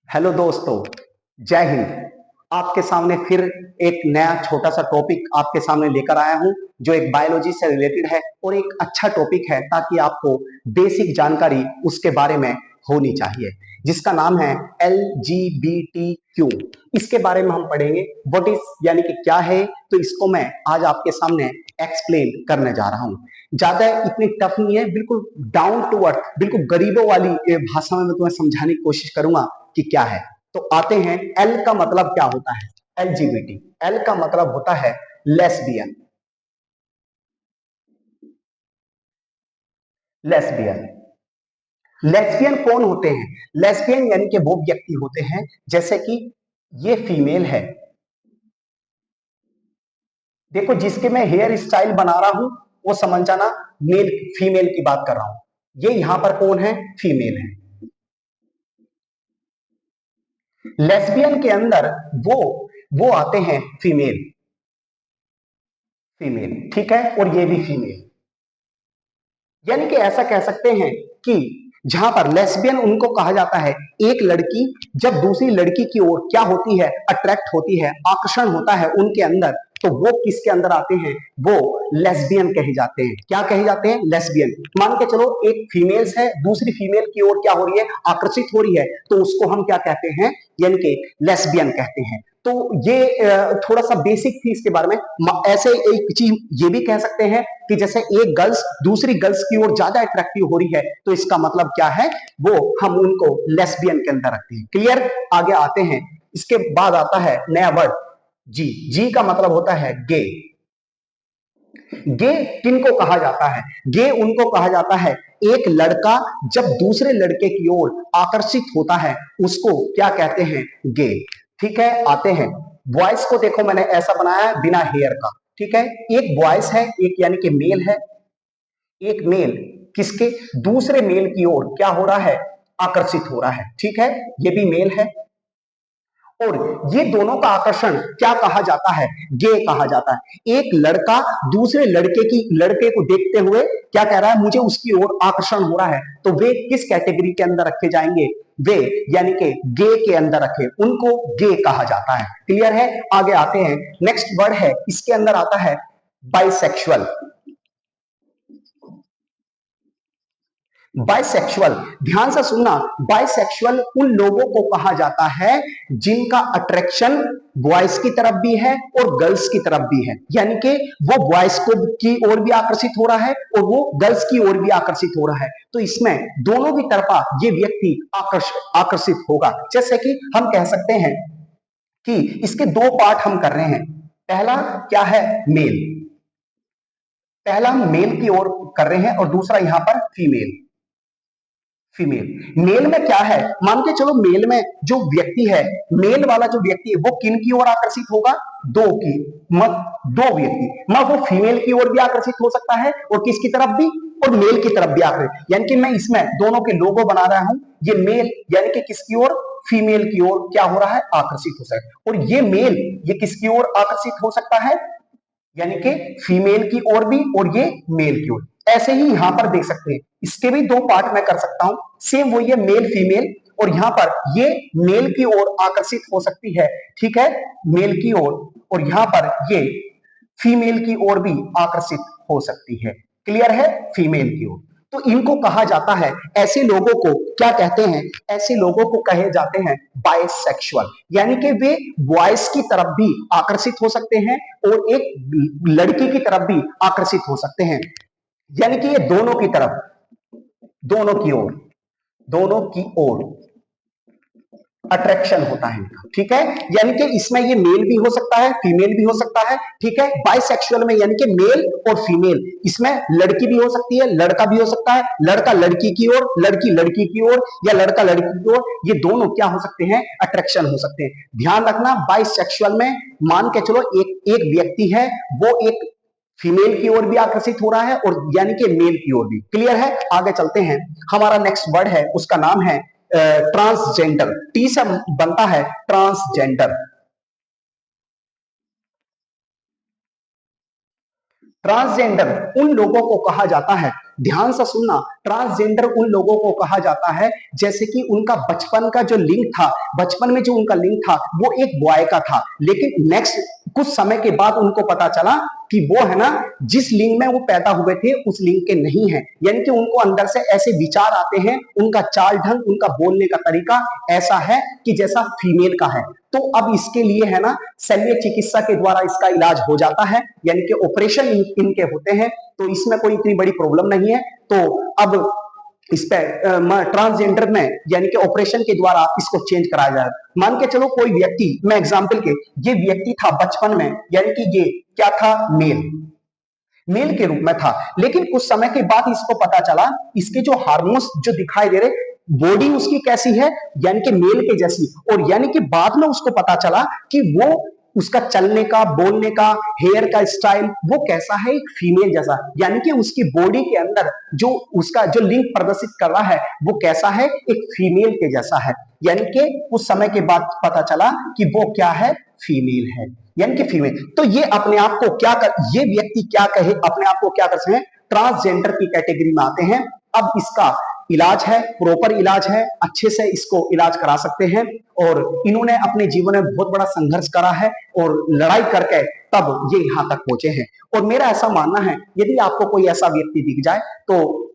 Hello दोस्तों, जय हिंद। आपके सामने फिर एक नया छोटा सा टॉपिक आपके सामने लेकर आया हूं जो एक बायोलॉजी से रिलेटेड है और एक अच्छा टॉपिक है ताकि आपको बेसिक जानकारी उसके बारे में होनी चाहिए, जिसका नाम है LGBTQ। इसके बारे में हम पढ़ेंगे व्हाट इज यानी कि क्या है। तो इसको मैं आज आपके सामने एक्सप्लेन करने जा रहा हूं। ज्यादा इतनी टफ नहीं है, बिल्कुल डाउन टू अर्थ, बिल्कुल गरीबों वाली भाषा में मैं तुम्हें समझाने की कोशिश करूंगा कि क्या है। तो आते हैं, एल का मतलब क्या होता है। LGBT, एल का मतलब होता है लेस्बियन। लेस्बियन लेस्बियन कौन होते हैं? लेस्बियन यानी कि वो व्यक्ति होते हैं, जैसे कि ये फीमेल है। देखो, जिसके मैं हेयर स्टाइल बना रहा हूं वो समझ जाना मेल फीमेल की बात कर रहा हूं। ये यहां पर कौन है? फीमेल है। लेस्बियन के अंदर वो आते हैं फीमेल। फीमेल, ठीक है, और ये भी फीमेल। यानी कि ऐसा कह सकते हैं कि जहां पर लेस्बियन उनको कहा जाता है, एक लड़की जब दूसरी लड़की की ओर क्या होती है? अट्रैक्ट होती है, आकर्षण होता है उनके अंदर, तो वो किसके अंदर आते हैं? वो लेस्बियन कहे जाते हैं। क्या कहे जाते हैं? लेस्बियन। मान के चलो एक फीमेल्स है, दूसरी फीमेल की ओर क्या हो रही है? आकर्षित हो रही है, तो उसको हम क्या कहते हैं? यानी कि लेस्बियन कहते हैं। तो ये थोड़ा सा बेसिक थी इसके बारे में। ऐसे एक चीज ये भी कह सकते हैं कि जैसे एक गर्ल्स दूसरी गर्ल्स की ओर ज्यादा अट्रैक्टिव हो रही है, तो इसका मतलब क्या है? वो हम उनको लेस्बियन के अंदर रखते हैं। क्लियर? आगे आते हैं। इसके बाद आता है नया वर्ड, जी। जी का मतलब होता है गे। गे किनको कहा जाता है? गे उनको कहा जाता है, एक लड़का जब दूसरे लड़के की ओर आकर्षित होता है उसको क्या कहते हैं? गे। ठीक है, आते हैं। वॉइस को देखो, मैंने ऐसा बनाया है बिना हेयर का। ठीक है, एक वॉइस है, एक यानी कि मेल है। एक मेल किसके? दूसरे मेल की ओर क्या हो रहा है? आकर्षित हो रहा है। ठीक है, ये भी मेल है। और ये दोनों का आकर्षण क्या कहा जाता है? गे कहा जाता है। एक लड़का दूसरे लड़के को देखते हुए क्या कह रहा है? मुझे उसकी ओर आकर्षण हो रहा है, तो वे किस कैटेगरी के अंदर रखे जाएंगे? वे यानी कि गे के अंदर रखे, उनको गे कहा जाता है। क्लियर है? आगे आते हैं। नेक्स्ट वर्ड है, इसके अंदर आता है बाइसेक्सुअल। बाइसेक्सुअल, ध्यान से सुनना। बाइसेक्सुअल उन लोगों को कहा जाता है जिनका अट्रैक्शन बॉयज की तरफ भी है और गर्ल्स की तरफ भी है। यानी कि वो बॉयज को की ओर भी आकर्षित हो रहा है और वो गर्ल्स की ओर भी आकर्षित हो रहा है। तो इसमें दोनों की तरफा ये व्यक्ति आकर्षित होगा। जैसे कि हम कह सकते हैं कि इसके दो पार्ट हम कर रहे हैं। पहला क्या है? मेल। पहला हम मेल की ओर कर रहे हैं और दूसरा यहां पर फीमेल। फीमेल। मेल में क्या है? मान के चलो मेल में जो व्यक्ति है, मेल वाला जो व्यक्ति है वो किन की ओर आकर्षित होगा? दो की मत दो व्यक्ति मत वो फीमेल की ओर भी आकर्षित हो सकता है और किसकी तरफ भी? और मेल की तरफ भी आकर्षित। यानी कि मैं इसमें दोनों के लोगो बना रहा हूं। ये मेल यानी कि किसकी ओर? फीमेल की ओर क्या हो रहा है? आकर्षित हो सकता है। और ये मेल ये किसकी ओर आकर्षित हो सकता है? यानी कि फीमेल की ओर भी और ये मेल की ओर। ऐसे ही यहां पर देख सकते हैं, इसके भी दो पार्ट मैं कर सकता हूं। सेम वो ये मेल फीमेल, और यहां पर ये मेल की ओर आकर्षित हो सकती है। ठीक है, मेल की ओर, और यहां पर ये फीमेल की ओर भी आकर्षित हो सकती है। क्लियर है? फीमेल की ओर। तो इनको कहा जाता है, ऐसे लोगों को क्या कहते हैं? ऐसे लोगों को कहे जाते हैं बाइसेक्सुअल। यानी कि वे बॉयज की तरफ भी आकर्षित हो सकते हैं और एक लड़की की तरफ भी आकर्षित हो सकते हैं। यानी कि ये दोनों की तरफ, दोनों की ओर, दोनों की ओर अट्रैक्शन होता है इनका। ठीक है, यानी कि इसमें ये मेल भी हो सकता है, फीमेल भी हो सकता है। ठीक है, बाइसेक्सुअल में यानी कि मेल और फीमेल, इसमें लड़की भी हो सकती है, लड़का भी हो सकता है, लड़का लड़की की ओर, लड़की लड़की की ओर, या लड़का लड़की की ओर। ये दोनों क्या हो सकते हैं? अट्रैक्शन हो सकते हैं। ध्यान रखना, बाइसेक्सुअल में मान के चलो एक व्यक्ति है, वो एक फीमेल की ओर भी आकर्षित हो रहा है और यानी कि मेल की ओर भी। क्लियर है? आगे चलते हैं। हमारा नेक्स्ट वर्ड है, उसका नाम है ट्रांसजेंडर। टी से बनता है ट्रांसजेंडर। ट्रांसजेंडर उन लोगों को कहा जाता है, ध्यान से सुनना, ट्रांसजेंडर उन लोगों को कहा जाता है जैसे कि उनका बचपन का जो लिंग था, बचपन में जो उनका लिंग था वो एक बॉय का था, लेकिन नेक्स्ट कुछ समय के बाद उनको पता चला कि वो है ना जिस लिंग में वो पैदा हुए थे उस लिंग के नहीं है, यानी कि उनको अंदर से ऐसे विचार आते हैं, उनका चाल ढंग, उनका बोलने का तरीका ऐसा है कि जैसा फीमेल का है। तो अब इसके लिए है ना शल्य चिकित्सा के द्वारा इसका इलाज हो जाता है, यानी कि ऑपरेशन इनके होते हैं, तो इसमें कोई इतनी बड़ी प्रॉब्लम नहीं है। तो अब इस पे ट्रांसजेंडर में यानी कि ऑपरेशन के द्वारा इसको चेंज कराया जाए। मान के चलो कोई व्यक्ति, मैं एग्जांपल के, ये व्यक्ति था बचपन में यानी कि ये क्या था, मेल, मेल के रूप में था, लेकिन कुछ समय के बाद इसको पता चला इसके जो हार्मोन्स जो दिखाई दे रहे, बॉडी उसकी कैसी है, यानी कि मेल के जैसी, और यानी कि बाद में उसको पता चला कि वो उसका चलने का, बोलने का, हेयर का स्टाइल वो कैसा है, एक फीमेल जैसा, यानी कि उसकी बॉडी के अंदर जो उसका जो लिंग प्रदर्शित कर रहा है वो कैसा है, एक फीमेल के जैसा है, यानी कि उस समय के बाद पता चला कि वो क्या है, फीमेल है, यानी कि फीमेल। तो ये अपने आप को क्या कर, ये व्यक्ति क्या कहे, अपने आप को क्या कर सकते हैं, ट्रांसजेंडर की कैटेगरी में आते हैं। अब इसका इलाज है, प्रॉपर इलाज है, अच्छे से इसको इलाज करा सकते हैं, और इन्होंने अपने जीवन में बहुत बड़ा संघर्ष करा है और लड़ाई करके तब ये यहां तक पहुंचे हैं। और मेरा ऐसा मानना है यदि आपको कोई ऐसा व्यक्ति दिख जाए तो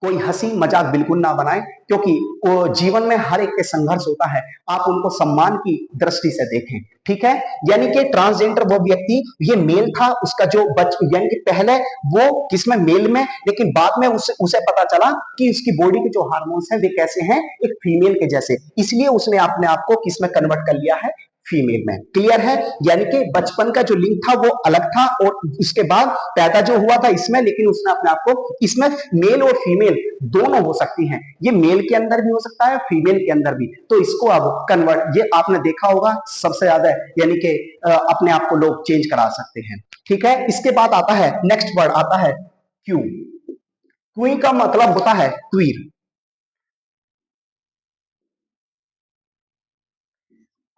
कोई हंसी मजाक बिल्कुल ना बनाए, क्योंकि वो जीवन में हर एक के संघर्ष होता है, आप उनको सम्मान की दृष्टि से देखें, ठीक है। यानी कि ट्रांसजेंडर वो व्यक्ति, ये मेल था, उसका जो यानी कि पहले वो किसमें, मेल में, लेकिन बाद में उसे पता चला कि उसकी बॉडी के जो हार्मोन्स हैं वे कैसे हैं, एक फीमेल के जैसे, इसलिए उसने अपने आप को किसमें कन्वर्ट कर लिया है, फीमेल में। क्लियर है, यानी कि बचपन का जो लिंग था वो अलग था और उसके बाद पैदा जो हुआ था इसमें, लेकिन उसने अपने आप को इसमें मेल और फीमेल दोनों हो सकती हैं, ये मेल के अंदर भी हो सकता है, फीमेल के अंदर भी, तो इसको अब कन्वर्ट, ये आपने देखा होगा सबसे ज्यादा, यानी कि अपने आप को लोग चेंज करा सकते हैं, ठीक है। इसके बाद आता है नेक्स्ट वर्ड, आता है क्यू। क्वी का मतलब होता है क्वीर।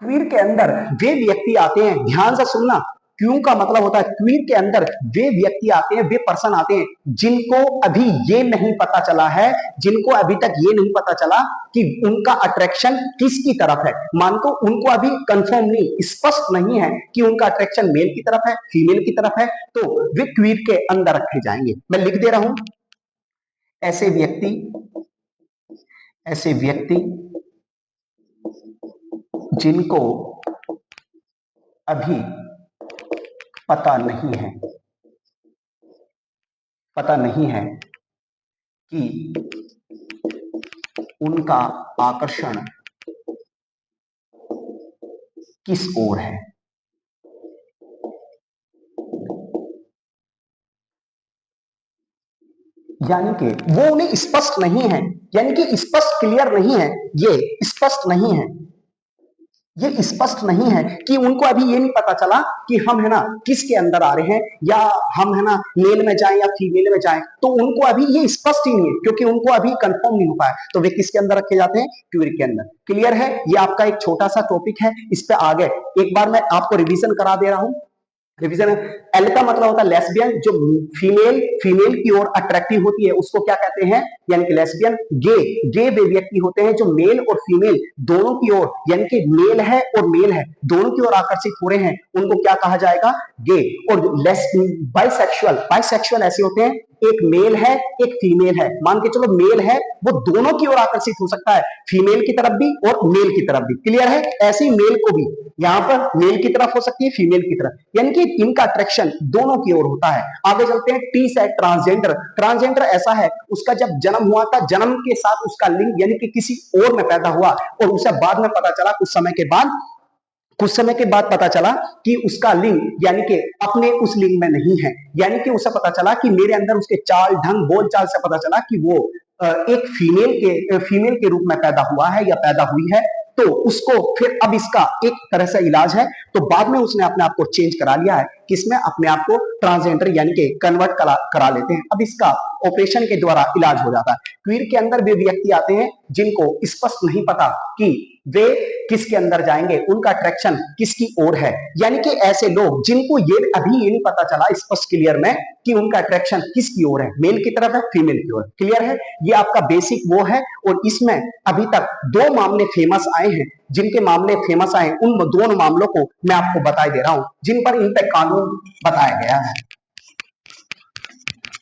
क्वीर के अंदर वे व्यक्ति आते हैं, ध्यान से सुनना, क्यों का मतलब होता है क्वीर के अंदर वे व्यक्ति आते हैं, वे पर्सन आते हैं जिनको अभी ये नहीं पता चला है, जिनको अभी तक ये नहीं पता चला कि उनका अट्रैक्शन किसकी तरफ है। मान को उनको अभी कंफर्म नहीं, स्पष्ट नहीं है कि उनका अट्रैक्शन मेल की तरफ है, फीमेल की तरफ है, तो वे क्वीर के अंदर रखे जाएंगे। मैं लिख दे रहा हूं, ऐसे व्यक्ति, ऐसे व्यक्ति जिनको अभी पता नहीं है, पता नहीं है कि उनका आकर्षण किस ओर है। यानी कि वो उन्हें स्पष्ट नहीं है, यानी कि स्पष्ट क्लियर नहीं है, ये स्पष्ट नहीं है, ये स्पष्ट नहीं है कि उनको अभी ये नहीं पता चला कि हम है ना किसके अंदर आ रहे हैं, या हम है ना मेल में जाएं या फीमेल में जाएं, तो उनको अभी ये स्पष्ट ही नहीं है, क्योंकि उनको अभी कंफर्म नहीं हो पाया, तो वे किसके अंदर रखे जाते हैं, क्यूर के अंदर। क्लियर है, ये आपका एक छोटा सा टॉपिक है, इस पे आगे एक बार मैं आपको रिवीजन करा दे रहा हूं। रिवीजन, एल का मतलब होता है लेस्बियन, जो फीमेल फीमेल की ओर अट्रैक्टिव होती है उसको क्या कहते हैं, यानी कि लेस्बियन। गे, गे वे व्यक्ति होते हैं जो मेल और फीमेल दोनों की ओर, यानी कि मेल है और मेल है दोनों की ओर आकर्षित हो रहे हैं, उनको क्या कहा जाएगा, गे। और बाइसेक्सुअल, बाइसेक्सुअल ऐसे होते हैं एक मेल है एक फीमेल है, मान के चलो मेल है वो दोनों की ओर आकर्षित हो सकता है, फीमेल की तरफ भी और मेल की तरफ भी। क्लियर है, ऐसे ही मेल को भी यहां पर मेल की तरफ हो सकती है, फीमेल की तरफ, यानी कि इनका अट्रैक्शन दोनों की ओर होता है। आगे चलते हैं, टी से ट्रांसजेंडर। ट्रांसजेंडर ऐसा है उसका जब जन्म हुआ था, जन्म के साथ उसका लिंग यानी कि किसी और में पैदा हुआ और उसे बाद में पता चला, कुछ समय के बाद, कुछ समय के बाद पता चला कि उसका लिंग यानी कि अपने उस लिंग में नहीं है, यानी कि उसे पता चला कि मेरे अंदर उसके चाल ढंग बोल चाल से पता चला कि वो एक फीमेल के रूप में पैदा हुआ है या पैदा हुई है, तो उसको फिर अब इसका एक तरह से इलाज है, तो बाद में उसने अपने आप को चेंज करा लिया है, किसमें, अपने आप को ट्रांसजेंडर यानी कि कन्वर्ट करा लेते हैं, अब इसका ऑपरेशन के द्वारा इलाज हो जाता है। क्वीर के अंदर वे व्यक्ति आते हैं जिनको स्पष्ट नहीं पता कि वे किसके अंदर जाएंगे, उनका अट्रैक्शन किसकी ओर है। यानी कि ऐसे लोग जिनको ये अभी ये नहीं पता चला स्पष्ट क्लियर में कि उनका अट्रैक्शन किसकी ओर है, मेल की तरफ है फीमेल की ओर। क्लियर है, ये आपका बेसिक वो है। और इसमें अभी तक 2 मामले फेमस आए हैं, जिनके मामले फेमस आए उन दोनों मामलों को मैं आपको बता दे रहा हूं, जिन पर इन पे कानून बताया गया है।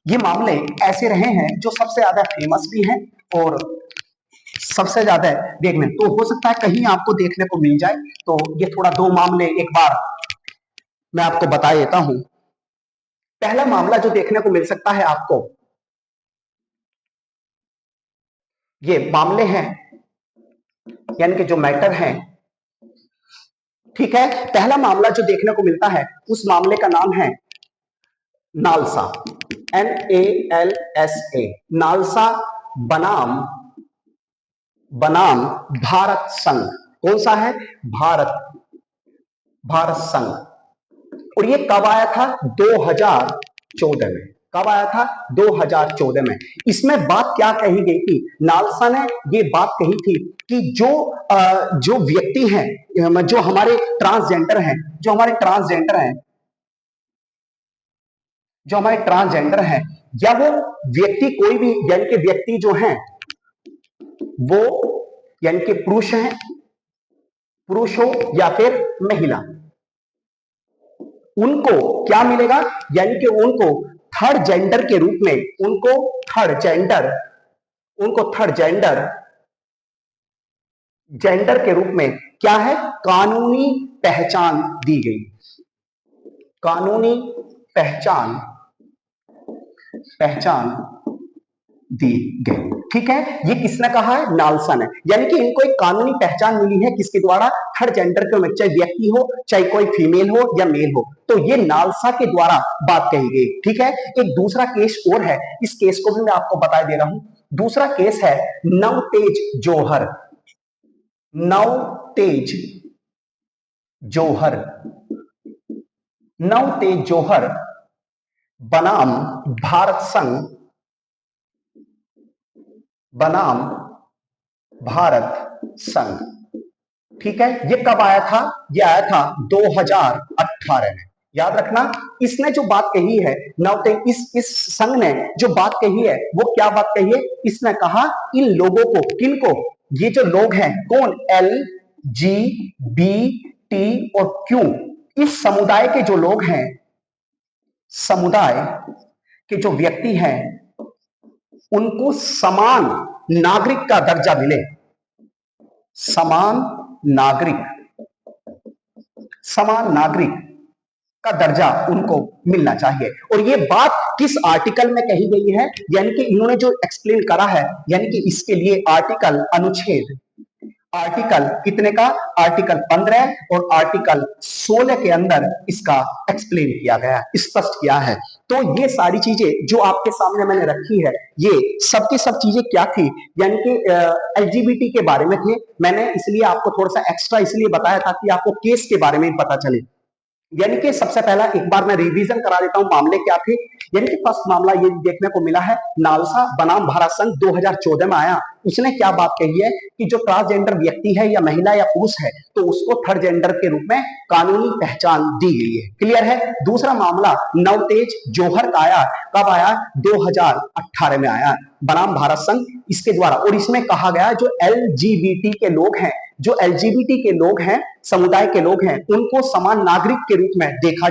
ये मामले ऐसे रहे हैं जो सबसे ज्यादा फेमस भी हैं और सबसे ज्यादा देखने, तो हो सकता है कहीं आपको देखने को मिल जाए। तो ये थोड़ा 2 मामले एक बार मैं आपको बता देता हूं। पहला मामला जो देखने को मिल सकता है आपको, ये मामले हैं यानी कि जो मैटर है, ठीक है। पहला मामला जो देखने को मिलता है उस मामले का नाम है नालसा, NALSA, नालसा बनाम बनाम भारत संघ। कौन सा है, भारत संघ। और ये कब आया था, 2014 में। कब आया था, 2014 में। इसमें बात क्या कही गई थी, नालसा ने ये बात कही थी कि जो व्यक्ति हैं, जो हमारे ट्रांसजेंडर हैं, या वो व्यक्ति कोई भी यानी कि व्यक्ति जो हैं वो यानी कि पुरुष हो या फिर महिला, उनको क्या मिलेगा, यानी कि उनको थर्ड जेंडर के रूप में, उनको थर्ड जेंडर के रूप में क्या है, कानूनी पहचान दी गई। कानूनी पहचान दी गई, ठीक है। ये किसने कहा है, नालसा ने। यानी कि इनको एक कानूनी पहचान मिली है किसके द्वारा, थर्ड जेंडर के, चाहे व्यक्ति हो, चाहे कोई फीमेल हो या मेल हो, तो ये नालसा के द्वारा बात कही गई, ठीक है। एक दूसरा केस और है, इस केस को भी मैं आपको बता दे रहा हूं। दूसरा केस है नवतेज जौहर बनाम भारत संघ, ठीक है। ये कब आया था, ये आया था 2018 में। याद रखना, इसने जो बात कही है इस संघ ने जो बात कही है वो क्या बात कही है, इसने कहा इन लोगों को, किनको, ये जो लोग हैं कौन, LGBT और Q, इस समुदाय के जो लोग हैं, समुदाय के जो व्यक्ति हैं, उनको समान नागरिक का दर्जा मिले। समान नागरिक का दर्जा उनको मिलना चाहिए। और ये बात किस आर्टिकल में कही गई है, यानी कि इन्होंने जो एक्सप्लेन करा है, यानी कि इसके लिए अनुच्छेद आर्टिकल कितने का, आर्टिकल 15 और आर्टिकल 16 के अंदर इसका एक्सप्लेन किया गया, स्पष्ट किया है। तो ये सारी चीजें जो आपके सामने मैंने रखी है, ये सब की सब चीजें क्या थी, यानी कि LGBT के बारे में थे। मैंने इसलिए आपको थोड़ा सा एक्स्ट्रा इसलिए बताया ताकि आपको केस के बारे में पता चले। यानी कि सबसे पहला एक बार मैं रिवीजन करा देता हूं, मामले क्या थे। यानी कि फर्स्ट मामला ये देखने को मिला है, नालसा बनाम भारत संघ 2014 में आया। उसने क्या बात कही है कि जो ट्रांसजेंडर व्यक्ति है या महिला या पुरुष है, तो उसको थर्ड जेंडर के रूप में कानूनी पहचान दी गई है। क्लियर है। दूसरा मामला नवतेज जौहर का आया, कब आया, 2018 में आया, बनाम भारत संघ, इसके द्वारा। और इसमें कहा गया जो LGBT के लोग हैं, जो LGBT के लोग हैं, समुदाय के लोग हैं, उनको समान नागरिक के रूप में देखा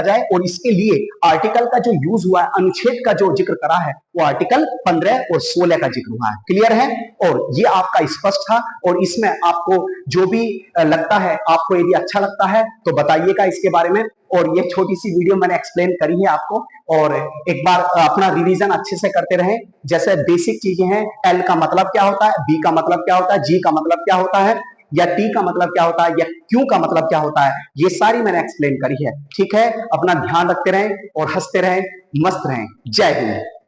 जाए। और इसके लिए आर्टिकल का जो यूज हुआ है, अनुच्छेद का जो जिक्र करा है, वो आर्टिकल 15 और 16 का जिक्र हुआ है। क्लियर है। और ये आपका स्पष्ट था। और इसमें आपको जो भी लगता है, आपको यदि अच्छा लगता है तो बताइएगा इसके बारे में। और ये छोटी सी वीडियो मैंने एक्सप्लेन करी है आपको, और एक बार अपना रिवीजन अच्छे से करते रहें। जैसे बेसिक चीजें हैं, L का मतलब क्या होता है, B का मतलब क्या होता है, G का मतलब क्या होता है, या T का मतलब क्या होता है, या Q का मतलब क्या होता है, ये सारी मैंने एक्सप्लेन करी है। ठीक है, अपना ध्यान रखते रहें और हंसते रहें, मस्त रहें। जय हिंद।